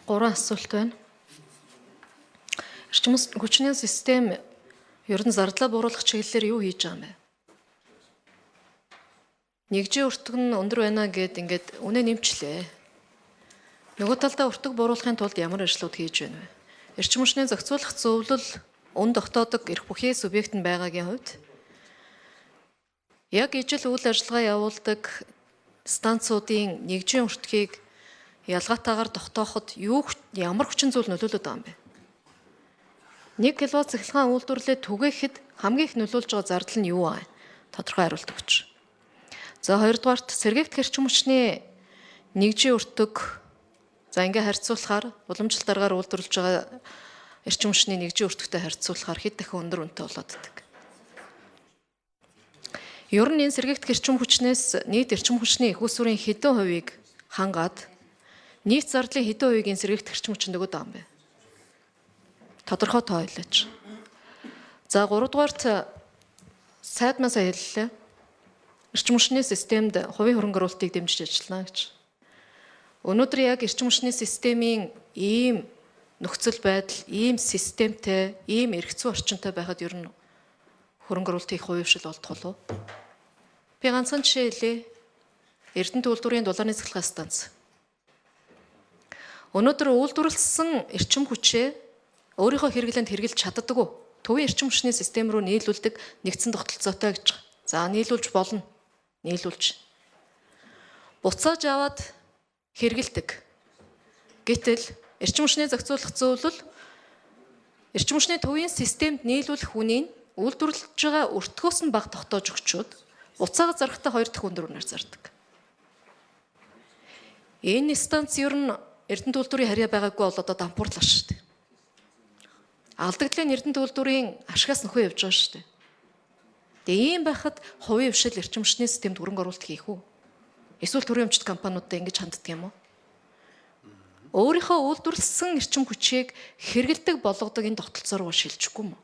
Гурван асуулт байна. Эрчим хүчний систем ер нь зардлаа бууруулах чиглэлээр юу хийж байгаа юм бэ? Нэгжийн өртөг нь өндөр байна гэд ингээд үнэ нэмчлээ. Нөгөө талдаа өртөг бууруулахын тулд ямар ажлууд хийж байна вэ? Эрчим хүчний зохицуулах зөвлөл өн тогтоодог эрх бүхий субъект нь байгаагийн хувьд яг ижил үйл ажиллагаа явуулдаг станцуудын нэгжийн өртгийг ялгаатаагаар тогтооход ямар хүчин зүйл нөлөөлөд байгаа юм бэ? 1 кВт цахилгаан үйлдвэрлэлээ түгээхэд хамгийн их нөлөөлж байгаа зардал нь юу вэ? Тодорхой хариулт өгч. За хоёрдугаарт сэргээгдэх эрчим хүчний нэгжийн өртөг ингээ харьцуулахаар уламжлалт аргаар үйлдвэрлэж байгаа эрчим хүчний нэгжийн өртөгтэй харьцуулахаар хэд дахин өндөр үнэтэй болоод идэг. Ер нь энэ сэргээгдэх эрчим хүчнээс нийт эрчим хүчний их усүрийн хэдэн хувийг хангаад нийт зардлын хэдэн хувийг энэ сэргээгдэх эрчим хүчинд өгöd байгаа юм бэ? Тодорхой тоо хэлээч. За 3 дугаарт сайдмаас хэллээ. Эрчим хүчний системд хувийн хөрөнгө оруулалтыг дэмжиж ажиллана гэж. Өнөөдөр яг эрчим хүчний системийн ийм нөхцөл байдал, ийм системтэй, ийм эрх зүй орчинтой байхад ер нь хөрөнгө оруулалтын их хувийн хвшил болдох болов уу? Би ганцхан жишээ хэлье. Эрдэнэт үйлдвэрийн дулааны цахилгаан станц. Өнөөдөр үйлдвэрлэсэн эрчим хүчээ өөрийнхөө хэрэглээнд хэрэгжилж чаддаг уу? Төвийн эрчим хүчний систем рүү нийлүүлдэг нэгдсэн тогтолцоотой гэж. За нийлүүлж болно. Нийлүүлж. Буцааж аваад хэрэгэлдэг. Гэтэл эрчим хүчний зохицуулах зөвлөл эрчим хүчний төвийн системд нийлүүлэх хүнийг үйлдвэрлэж байгаа өртгөөс нь бага тогтоож өгчөөд буцаага зарахтаа 2 дахь өндөр үнээр зардаг. Энэ станц ер нь Эрдэнэт үйлдвэрийн харьяа байгаагүй бол одоо дампуурлаа шүү дээ. Алдагдлын Эрдэнэт үйлдвэрийн ашигаас нөхөө явж байгаа шүү дээ. Тэгээ ийм байхад хувийн хвшил эрчим хүчний системд хөрөнгө оруулалт хийх үү? Эсвэл төрийн өмчт компаниудтай ингэж ханддаг юм уу? Өөрийнхөө үйлдвэрлэсэн эрчим хүчийг хэрэгэлдэг болгодог энэ тогтолцоо руу шилжихгүй юм уу?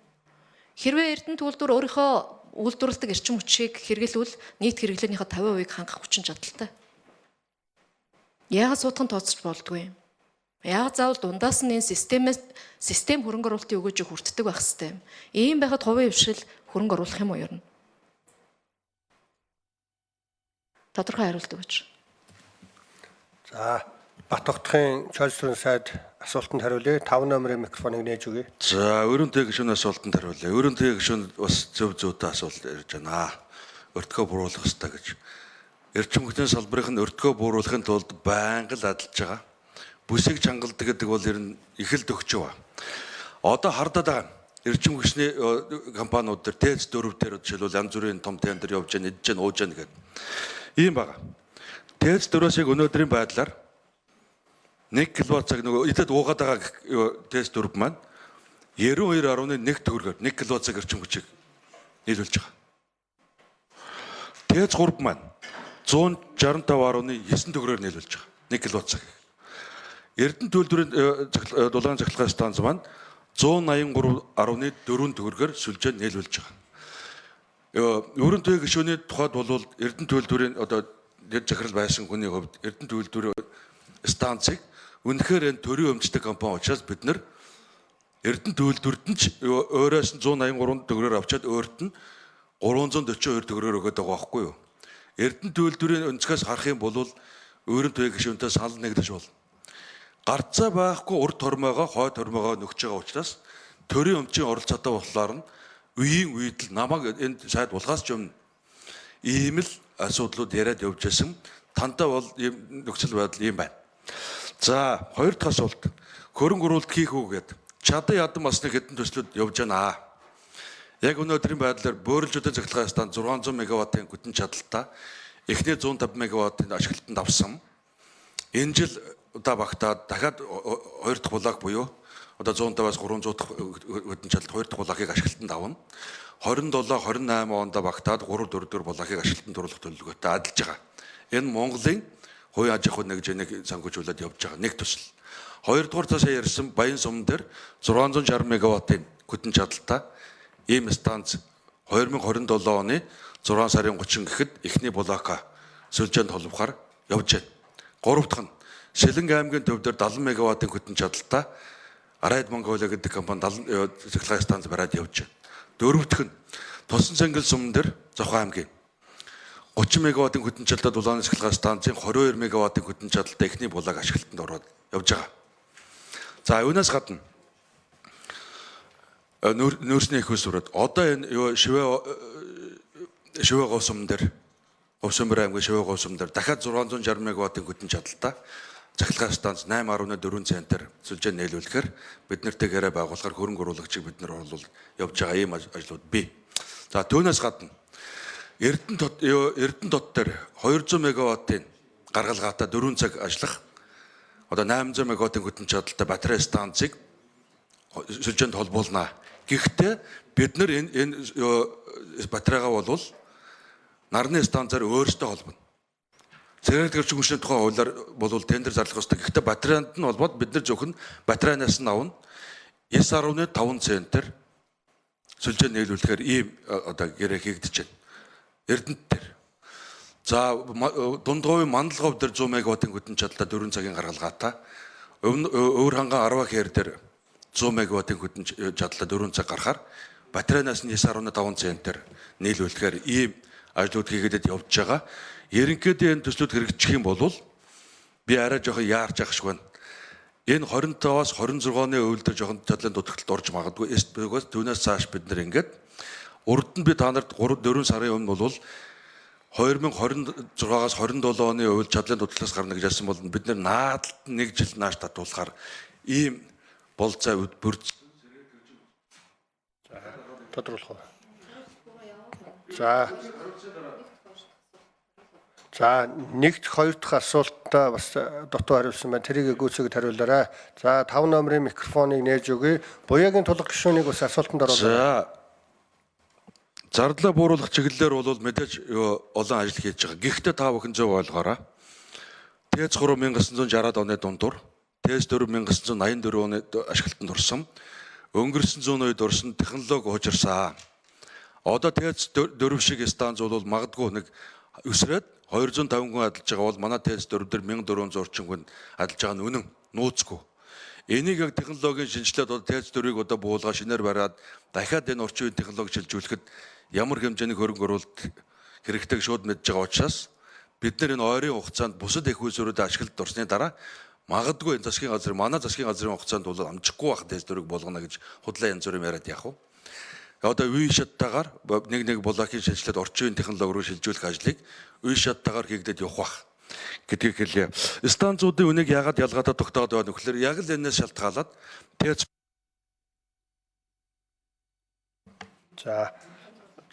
Хэрвээ Эрдэнэт үйлдвэр өөрийнхөө үйлдвэрлэдэг эрчим хүчийг хэрэглэвэл нийт хэрэглээнийхээ 50%-ийг хангах хүчин чадалтай. Яагаад суудхан тооцож болдгүй юм? Яагаад заавал дундаас нь энэ систем хөрөнгө оруулалтын өгөөжийг хүртдэг байх хэвээр юм? Ийм байхад хувийн хвшил хөрөнгө оруулах юм уу ер нь? Тодорхой хариулт өгөөч. За Батбахдын Чөлсрын сайд асуултанд хариулъя. 5 номерын микрофоныг нээж өгье. За өрөөнтэй гишүүн асуултанд хариулъя. Өрөөнтэй гишүүн бас зөвтэй асуулт ярьж байна. Өртгөө бууруулах хэрэгтэй гэж. Эрчим хүчний салбарын өртгөө бууруулахын тулд байнга л адилж байгаа. Бүсийг чангалдаг гэдэг бол ер нь их л төгч байгаа. Одоо хардаад байгаа эрчим хүчний компаниуд дээр ТЭЦ 4 дээр жишээлбэл янз бүрийн том тендер явж байна, идэж байна, ууж байна гэдэг. Ийм байгаа. ТЭЦ 4-өөсийг өнөөдрийн байдлаар 1 кВт цаг нөгөө идэд уугаад байгаа ТЭЦ 4 маань 92.1 төгрөгөөр 1 кВт цаг эрчим хүчийг нийлүүлж байгаа. ТЭЦ 3 маань 165.9 төгрөгөөр нийлүүлж байгаа. 1 кВт цаг. Эрдэнэт үйлдвэрийн дулаан цахилгаан станц маань 183.4 төгрөгөөр сүлжээ нийлүүлж байгаа. Өрөөнтэй гишүүний тухайд бол Эрдэнэт үйлдвэрийн одоо дэд захирал байсан хүний хувьд Эрдэнэт үйлдвэрийн станцыг үнэхээр энэ төрийн өмчтөг компани учраас бид нэр Эрдэнэт үйлдвэрт нь өөрөөс нь 183 төгрөгөөр авчаад өөрт нь 342 төгрөгөөр өгöd байгаа байхгүй юу? Эрдэнэт үйлдвэрийн өнцгөөс харах юм бол өрөөнтэй гишүүнтэй санал нэгдэж болно. Гарцаа байхгүй урд тормоогоо хойд тормоогоо нөхж байгаа учраас төрийн өмчийн оролцоотой болохоор нь үеийн үед л намайг энэ сайд булгаас ч юм ийм л асуудлууд яриад явж байсан. Тантаа бол ийм нөхцөл байдал ийм байна. За хоёр дахь асуулт. Хөрөнгө оруулалт хийх үү гэдэг. Чадан ядан масны хэдэн төслүүд явж байна. Яг өнөөдрийн байдлаар бөөрөлжүүдийн цахилгаан станц 600 МВт-ийн гүтэн чадалтай эхний 150 МВт-ийн ашиглалтанд авсан. Энэ жил удаа багтаад дахиад 2 дахь булаак буюу одоо 150-аас 300 дахь гүтэн чадалт 2 дахь булаакийг ашиглалтанд авна. 27 28 онд багтаад 3 4 дэх булаакийг ашиглалтанд оруулах төлөвлөгөөтэй адилж байгаа. Энэ Монголын хувийн аж ахуйн нэгжэнийг санхүүжүүлээд явж байгаа нэг төсөл. Хоёрдугаар цаашаа ярьсан Баян сумн дээр 660 МВт-ийн гүтэн чадалтай ийм станц 2027 оны 6 сарын 30 гэхэд эхний булаака сүлжээнд холбохоор явж байна. Гурав дахь нь Шилэнг аймгийн төвдөр 70 мегаваттын хүчин чадалтай Арайд Монголиа гэдэг компани цахилгаан станц бариад явж байна. Дөрөвдөх нь Тусан Цэнгэл суман дээр Зохион аймгийн 30 мегаваттын хүчин чадалтай дулааны цахилгаан станцын 22 мегаваттын хүчин чадалтай эхний булааг ашиглалтанд ороод явж байгаа. За үүнээс гадна нөөцний их усрууд одоо энэ Шивээ гов суман дээр Өвсөнбөр аймгийн Шивээ гов суман дээр дахиад 660 мегаваттын хүчин чадалтай цахилгаан станц 8.4 центр сүлжээ нийлүүлэхээр бид нартэйгээрээ байгуулахаар хөрөнгө оруулагчийг бид нар бол явж байгаа ийм ажлууд бий. За түүнээс гадна Эрдэнэт дээр 200 мегаваттын гаргалгаатай 4 цаг ажиллах одоо 800 мегаваттын хүчин чадалтай батарей станцыг сүлжээнд холбуулнаа. Гэхдээ бид нар энэ батарейгаа бол нарны станцаар өөрсдөө холбоно. Цэрэг гэрч хүчний тухай хуулиар бол тендер зарлах ёстой. Гэхдээ батарейнд нь холбоод бид нар зөвхөн батарейнаас нь авна 9.5 центр сүлжээ нийлүүлэхээр ийм одоо гэрээ хийгдэж байна. Эрдэнэт дээр. За Дундговын Мандалгов дээр 100 мегаваттын хүчин чадалтай 4 цагийн гаргалгаатай. Өвөр ханган 10 хэр дээр 100 мегаваттын хүчин чадалтай 4 цаг гарахаар батарейнаас нь 9.5 центр нийлүүлэхээр ийм ажлууд хийгдэд явж байгаа. Ерөнхийдөө энэ төслүүд хэрэгжих юм бол би арай жоохон яарч ах шиг байна. Энэ 25-аас 26-ны өвөлдөр жоохон задлын дутагталд орж магадгүй. Эсвээс түүнээс цааш бид нар ингээд урд нь би та нарт 3-4 сарын өмнө бол 2026-аас 27 оны өвөл задлын дутагталаас гарна гэж ярьсан бол бид нар наадалд нэг жил нааш татуулахаар ийм болцоо бүрд. Тодруулах. За нэгд хоёр дахь асуултаа бас дутуу хариулсан байна. Тэрийг гүйцэтгэж хариулаарай. За 5 номерын микрофоныг нээж өгье. Буяагийн тулга гишүүнийг бас асуултанд оруулаарай. За зардлаа бууруулах чиглэлээр бол мэдээж олон ажил хийж байгаа. Гэхдээ та бүхэн зөв ойлгоорой. ТЭЦ 3960-аад оны дундуур, ТЭЦ 4984 оны ашиглалтанд орсон. Өнгөрсөн 100 үед орсон технологи хужирсан. Одоо ТЭЦ 4 шиг станц бол магадгүй нэг өсрээд 250 хүн ажиллаж байгаа бол манай ТЭЦ 4 дээр 1400 орчим хүн ажиллаж байгаа нь үнэн нууцгүй. Энийг яг технологийн шинжилээд одоо ТЭЦ 4-ийг одоо буулгаа шинээр бариад дахиад энэ орчин үеийн технологи шилжүүлэхэд ямар хэмжээний хөрөнгө оруулалт хэрэгтэйг шууд мэдж байгаа учраас бид нар энэ ойрын хугацаанд бусад их үйлсүүдэд ашиглалт орсны дараа магадгүй энэ засгийн газрын манай засгийн газрын хугацаанд бол амжихгүй байх ТЭЦ 4-ийг болгоно гэж худлаа янз бүрийн яриад яах вэ? Одоо үе шаттайгаар нэг булаакийн шинжилгээд орчин үеийн технологи руу шилжүүлэх ажлыг үе шаттайгаар хийгдэд явах бах гэдгийг хэлье. Станцуудын үнийг яагаад ялгаатай тогтоод байна вэ гэхээр яг л энэс шалтгаалаад ТЭЦ.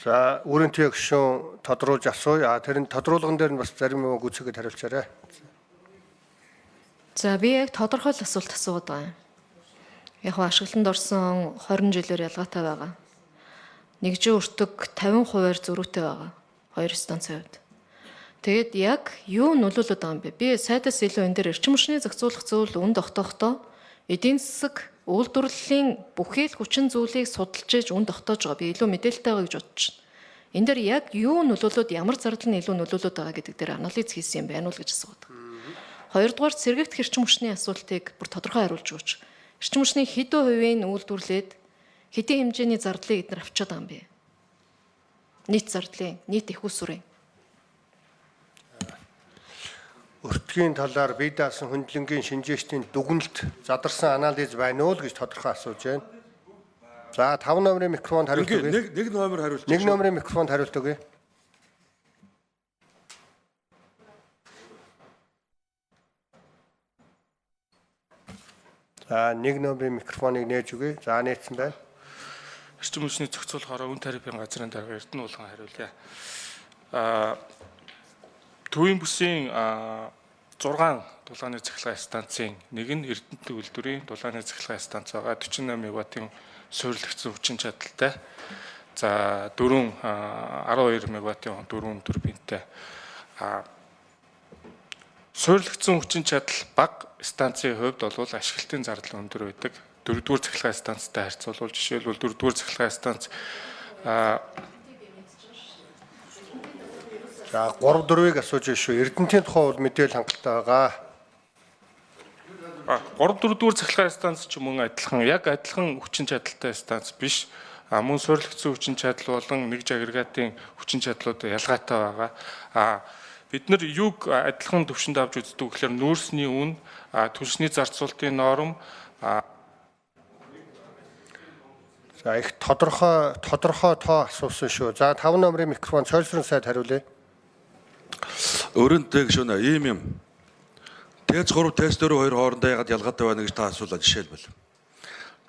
За өрийн төв гишүүн тодруулж асууя. Тэр нь тодруулган дээр нь бас зарим юм гүйцэтгэж хариулчаарай. За би яг тодорхойл асуулт асууад байгаа юм. Яг ашиглалтанд орсон 20 жилээр ялгаатай байгаа. Нэгжийн өртөг 50%-аар зөрүүтэй байгаа. Хоёр станцын хувьд. Тэгэд яг юу нөлөөлөд байгаа юм бэ? Би сайдаас илүү энэ дээр эрчим хүчний зохицуулах зүйл үнд тогтохдоо эдийн засаг үйлдвэрлэлийн бүхий л хүчин зүйлийг судалж ээж үнд тогтоож байгаа. Би илүү мэдээлэлтэй байгаа гэж бодож байна. Энэ дээр яг юу нөлөөлөд ямар зардал нь илүү нөлөөлөд байгаа гэдэг дээр анализ хийсэн юм байна уу гэж асууад. Хоёрдугаар сэргийгдэх эрчим хүчний асуултыг бүр тодорхой хариулж өгч. Эрчим хүчний хэдэн хувийн үйлдвэрлээд хэдийн хэмжээний зардлыг эдгээр авчиад байгаа юм бэ? Нийт зардлын, нийт их усүрийн. Өртгийн талаар бие даасан хөндлөнгийн шинжээчдийн дүгнэлт задарсан анализ байна уу гэж тодорхой асууж байна. За 5 номерын микрофонд хариулт өгье. Нэг номер хариулж. Нэг номерын микрофонд хариулт өгье. За нэг номерын микрофоныг нээж өгье. За нээсэн байна. Эрчим хүчний зохицуулахаараа үн тарифын газрын дарга Эрдэнэ уулган хариулъя. Төвийн бүсийн 6 дулааны цахилгаан станцын нэг нь Эрдэнэт үйлдвэрийн дулааны цахилгаан станц байгаа 48 мегаваттын суйрлагдсан хүчин чадалтай. За 12 мегаваттын 4 турбинтай. Суйрлагдсан хүчин чадал бага станцын хувьд бол ашиглалтын зардал өндөр байдаг. 4-р цахилгаан станцтай харьцуулбал жишээлбэл 4-р цахилгаан станц За 3-4-ийг асууж шүү. Эрдэнэтийн тухай бол мэдээлэл хангалттай байгаа. 3 4 дугаар цахилгаан станц ч мөн адилхан яг адилхан хүчин чадалтай станц биш. Мөн суурилгацсан хүчин чадал болон нэгж агрегатын хүчин чадлууд ялгаатай байгаа. Бид нар юг адилхан төвшөнд авч үздэг гэхээр нөөцний үн, түлшний зарцуулалтын норм, За их тодорхой тоо асуусан шүү. За 5 номерын микрофон цойлсрон сайд хариулъя. Өөрөнтэй гүшүүнэ ийм юм. Тэц 3 тэц 4 2 хоорондоо ягаад ялгаатай байна гэж та асуулаа жишээлбэл.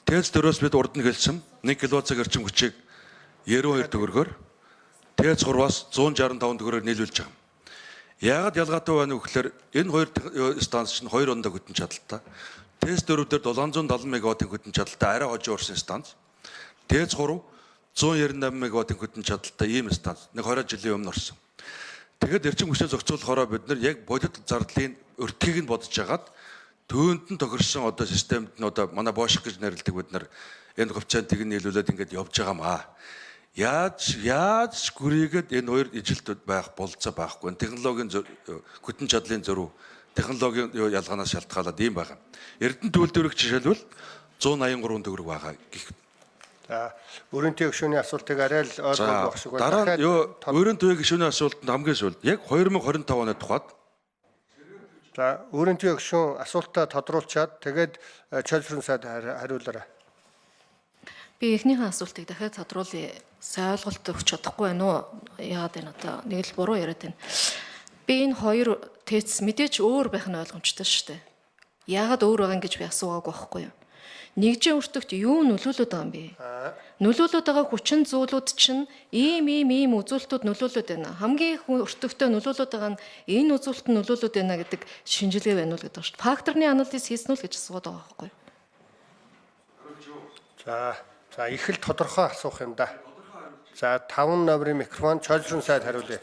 Тэц 4-өөс бид урд нь хэлсэн 1 кВц эрчим хүчийг 92 төгрөгөөр тэц 3-аас 165 төгрөгөөр нийлүүлж байгаа. Яагаад ялгаатай байна вэ гэхээр энэ хоёр станц чинь 2 ондоо хөтөн чадалтай. Тэц 4 дээр 770 МВт-ийн хөтөн чадалтай арай хожим орсон станц. Тэц 3 198 МВт-ийн хөтөн чадалтай ийм станц. Нэг 20 жилийн өмнө орсон. Тэгэхэд эрчим хүчээ зохицуулахаараа бид нар яг бодит зардлын өртгийг нь бодож хагаад төвөнд нь тохирсон одоо системд нь одоо манай Bosch гэж нэрлэдэг бид нар энэ хувьцаантыг нийлүүлээд ингээд явж байгаамаа. Яаж гүрийгээд энэ хоёр ижилт байх болцоо байхгүй. Технологийн хөтөн чадлын зөрүү, технологийн ялгаанаас шалтгаалаад ийм байгаа. Эрдэнэ төлөвлөрөх жишээлбэл 183 төгрөг байгаа гэх. За өрөнтэй гишүүний асуултыг арай л ойлгох шиг байна. Дараа нь өрөнтэй гишүүний асуултанд хамгийн сүүлд яг 2025 оны тухайд за өрөнтэй гишүүн асуултаа тодруулчаад тэгээд цойлсрон сайд хариулаарай. Би эхнийхэн асуултыг дахиад тодруулъя. Сайн ойлголт өгч чадахгүй байна уу? Яагаад энэ одоо нэг л буруу яриад байна. Би энэ хоёр тэц мэдээж өөр байх нь ойлгомжтой шүү дээ. Яагаад өөр байгаа гэж би асуугаагүй байхгүй юу? Нэгжийн өртөгт юу нөлөөлөд байгаа юм бэ? Нөлөөлөд байгаа хүчин зүйлүүд чинь ийм үзүүлэлтүүд нөлөөлөд байна. Хамгийн их өртөгтөө нөлөөлөд байгаа нь энэ үзүүлэлт нь нөлөөлөд байна гэдэг шинжилгээ байна уу гэдэг шүү дээ. Факторны анализ хийсэн үү гэж асууад байгаа байхгүй юу? За их л тодорхой асуух юм да. За 5 номерын микрофон цойлсрон сайд хариулъя.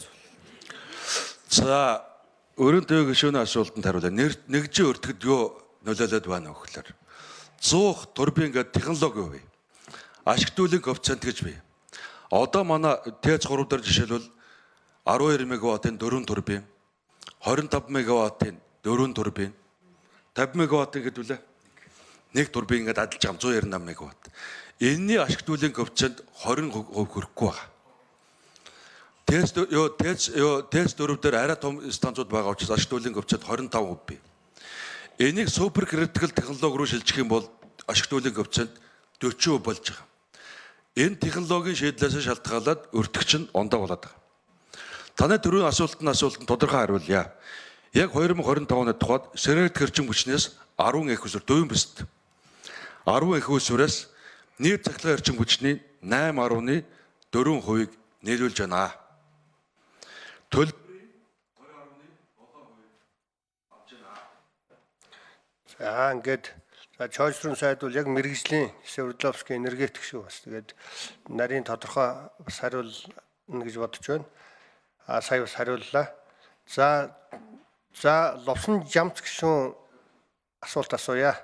За өрөнтэй гишүүний асуултанд хариулъя. Нэгжийн өртөгт юу нөлөөлөд байна вэ гэхээр 100 турбин гэдэг технологи бий. Ашигтуулын коэффициент гэж бий. Одоо манай ТЭЦ 3 дээр жишээлбэл 12 МВт-ийн 4 турбин, 25 МВт-ийн 4 турбин, 50 МВт гэдүүлээ. Нэг турбин ингээд адилж байгаа 198 МВт. Энэний ашигтуулын коэффициент 20% хүрэхгүй байна. ТЭЦ 4 дээр арай том станцууд байгаа учраас ашигтуулын коэффициент 25% бий. Энийг супер критикал технологи руу шилжих юм бол ашигтуулын коэффициент 40% болж байгаа. Энэ технологийн шийдлээс шалтгаалаад өртөгч нь ондоо болоод байгаа. Таны түрүүний асуултанд тодорхой хариулъя. Яг 2025 оны тухайд сэрэгт хэрчим хүчнээс 10 их усүр дүйн бэст. 10 их усүрээс нийт цахилгаан хэрчим хүчний 8.4%-ийг нийлүүлж байна. За ингээд Чойсрын сайд бол яг мэрэгжлийн Свердловский энергетик шүү бас. Тэгээд нарийн тодорхой бас хариулна гэж бодож байна. Сая бас хариуллаа. За Ловсон Жамц гишүүн асуулт асууя.